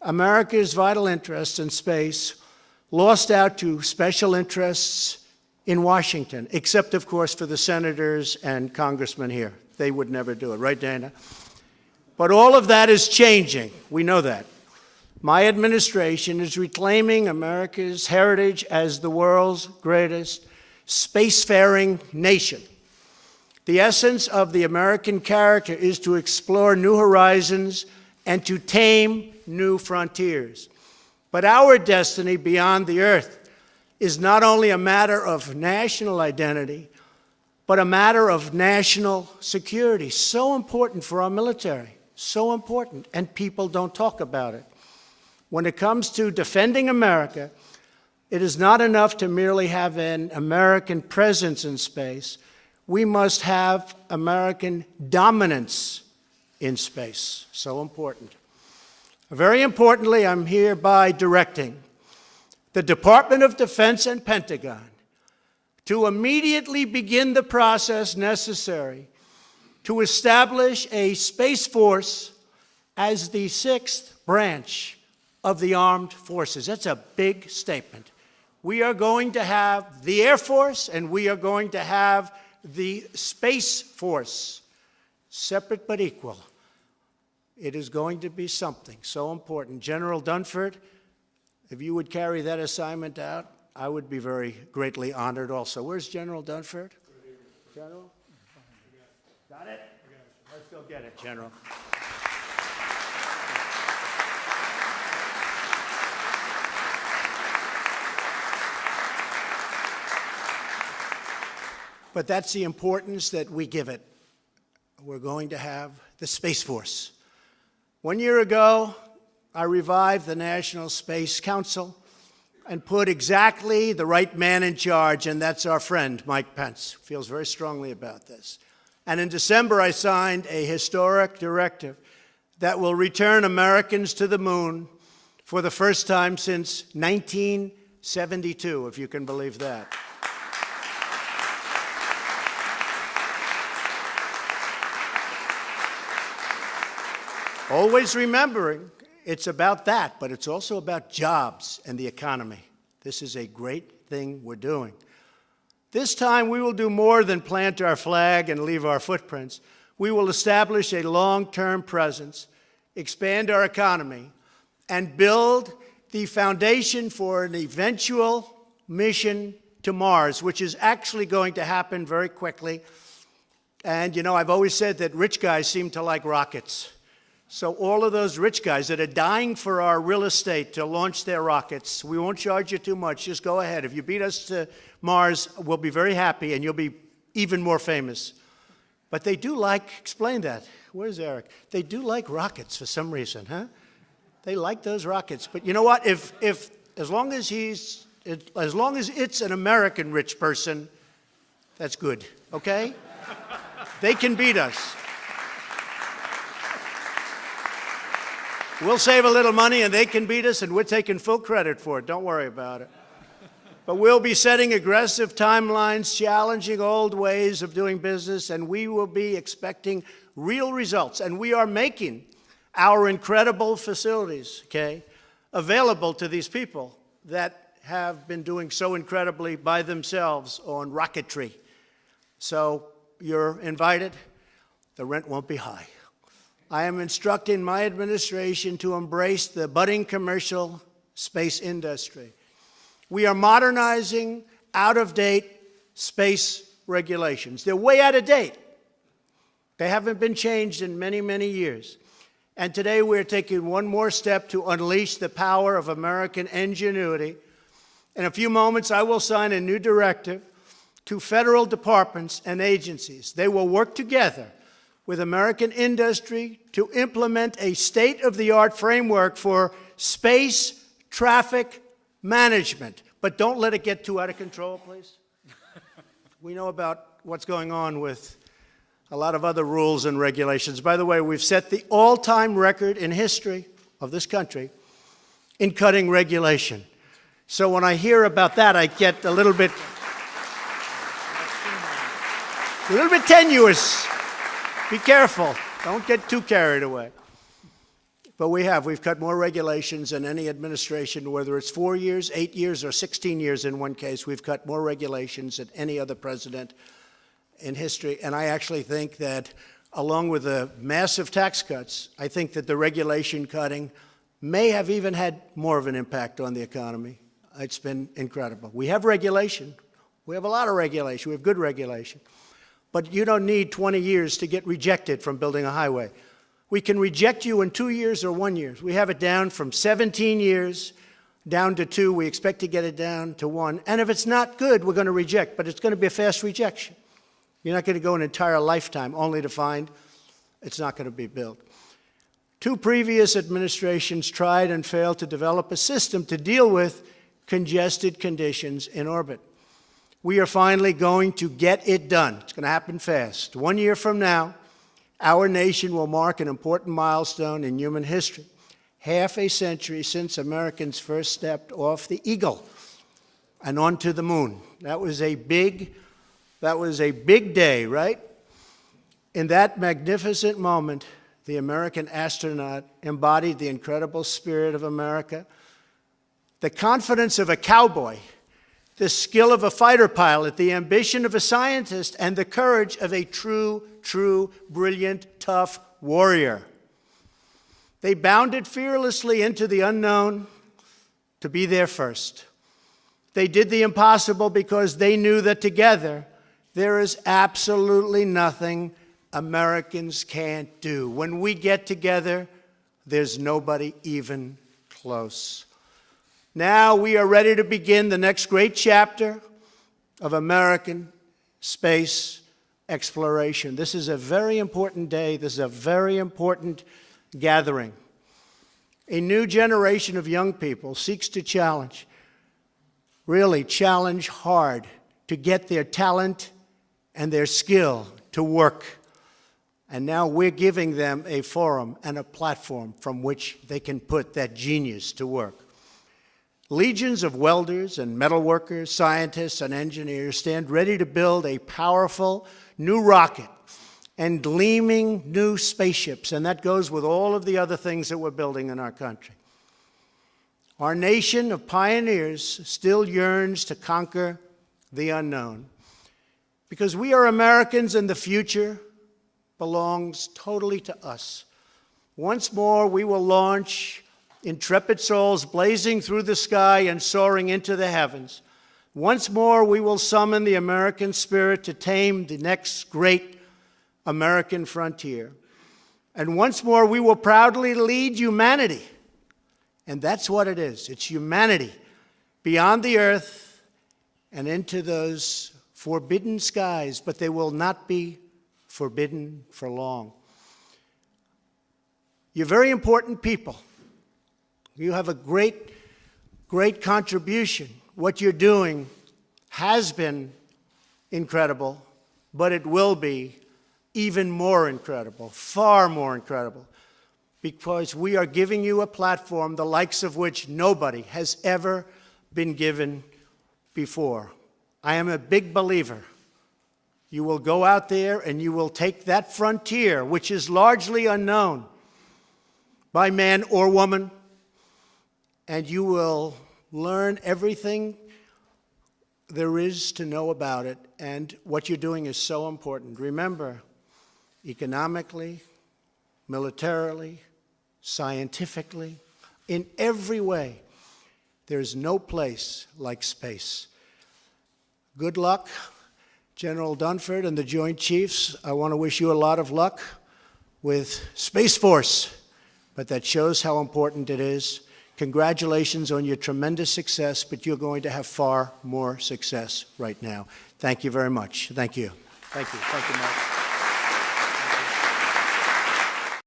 America's vital interests in space lost out to special interests in Washington, except, of course, for the senators and congressmen here. They would never do it, right, Dana? But all of that is changing. We know that. My administration is reclaiming America's heritage as the world's greatest spacefaring nation. The essence of the American character is to explore new horizons and to tame new frontiers. But our destiny beyond the Earth is not only a matter of national identity, but a matter of national security. So important for our military, so important, and people don't talk about it. When it comes to defending America, it is not enough to merely have an American presence in space. We must have American dominance in space. So important. Very importantly, I'm hereby directing the Department of Defense and Pentagon to immediately begin the process necessary to establish a Space Force as the sixth branch of the armed forces. That's a big statement. We are going to have the Air Force and we are going to have the Space Force, separate but equal. It is going to be something so important. General Dunford, if you would carry that assignment out, I would be very greatly honored also. Where's General Dunford? General? Got it? Let's go get it, General. But that's the importance that we give it. We're going to have the Space Force. 1 year ago, I revived the National Space Council and put exactly the right man in charge, and that's our friend, Mike Pence, who feels very strongly about this. And in December, I signed a historic directive that will return Americans to the moon for the first time since 1972, if you can believe that. Always remembering, it's about that, but it's also about jobs and the economy. This is a great thing we're doing. This time, we will do more than plant our flag and leave our footprints. We will establish a long-term presence, expand our economy, and build the foundation for an eventual mission to Mars, which is actually going to happen very quickly. And, you know, I've always said that rich guys seem to like rockets. So all of those rich guys that are dying for our real estate to launch their rockets, we won't charge you too much. Just go ahead. If you beat us to Mars, we'll be very happy, and you'll be even more famous. But they do like, explain that. Where's Eric? They do like rockets for some reason, huh? They like those rockets. But you know what? If as long as it's an American rich person, that's good, okay? They can beat us. We'll save a little money and they can beat us, and we're taking full credit for it. Don't worry about it. But we'll be setting aggressive timelines, challenging old ways of doing business, and we will be expecting real results. And we are making our incredible facilities, okay, available to these people that have been doing so incredibly by themselves on rocketry. So you're invited. The rent won't be high. I am instructing my administration to embrace the budding commercial space industry. We are modernizing out-of-date space regulations. They're way out of date. They haven't been changed in many, many years. And today we're taking one more step to unleash the power of American ingenuity. In a few moments, I will sign a new directive to federal departments and agencies. They will work together with American industry to implement a state-of-the-art framework for space traffic management. But don't let it get too out of control, please. We know about what's going on with a lot of other rules and regulations. By the way, we've set the all-time record in history of this country in cutting regulation. So when I hear about that, I get a little bit tenuous. Be careful. Don't get too carried away. But we've cut more regulations than any administration, whether it's 4 years, 8 years, or 16 years in one case. We've cut more regulations than any other president in history. And I actually think that along with the massive tax cuts, I think that the regulation cutting may have even had more of an impact on the economy. It's been incredible. We have regulation. We have a lot of regulation. We have good regulation. But you don't need 20 years to get rejected from building a highway. We can reject you in 2 years or 1 year. We have it down from 17 years down to 2. We expect to get it down to 1. And if it's not good, we're going to reject, but it's going to be a fast rejection. You're not going to go an entire lifetime only to find it's not going to be built. 2 previous administrations tried and failed to develop a system to deal with congested conditions in orbit. We are finally going to get it done. It's going to happen fast. 1 year from now, our nation will mark an important milestone in human history. Half a century since Americans first stepped off the Eagle and onto the moon. That was a big day, right? In that magnificent moment, the American astronaut embodied the incredible spirit of America, the confidence of a cowboy, the skill of a fighter pilot, the ambition of a scientist, and the courage of a true, brilliant, tough warrior. They bounded fearlessly into the unknown to be there first. They did the impossible because they knew that together there is absolutely nothing Americans can't do. When we get together, there's nobody even close. Now we are ready to begin the next great chapter of American space exploration. This is a very important day. This is a very important gathering. A new generation of young people seeks to challenge, really challenge hard, to get their talent and their skill to work. And now we're giving them a forum and a platform from which they can put that genius to work. Legions of welders and metalworkers, scientists and engineers stand ready to build a powerful new rocket and gleaming new spaceships, and that goes with all of the other things that we're building in our country. Our nation of pioneers still yearns to conquer the unknown, because we are Americans and the future belongs totally to us. Once more, we will launch intrepid souls blazing through the sky and soaring into the heavens. Once more, we will summon the American spirit to tame the next great American frontier. And once more, we will proudly lead humanity. And that's what it is. It's humanity beyond the earth and into those forbidden skies, but they will not be forbidden for long. You're very important people. You have a great contribution. What you're doing has been incredible, but it will be even more incredible, far more incredible, because we are giving you a platform the likes of which nobody has ever been given before. I am a big believer. You will go out there and you will take that frontier, which is largely unknown by man or woman, and you will learn everything there is to know about it. And what you're doing is so important. Remember, economically, militarily, scientifically, in every way, there's no place like space. Good luck, General Dunford and the Joint Chiefs. I want to wish you a lot of luck with Space Force, but that shows how important it is. Congratulations on your tremendous success, but you're going to have far more success right now. Thank you very much. Thank you. Thank you. Thank you, Mark.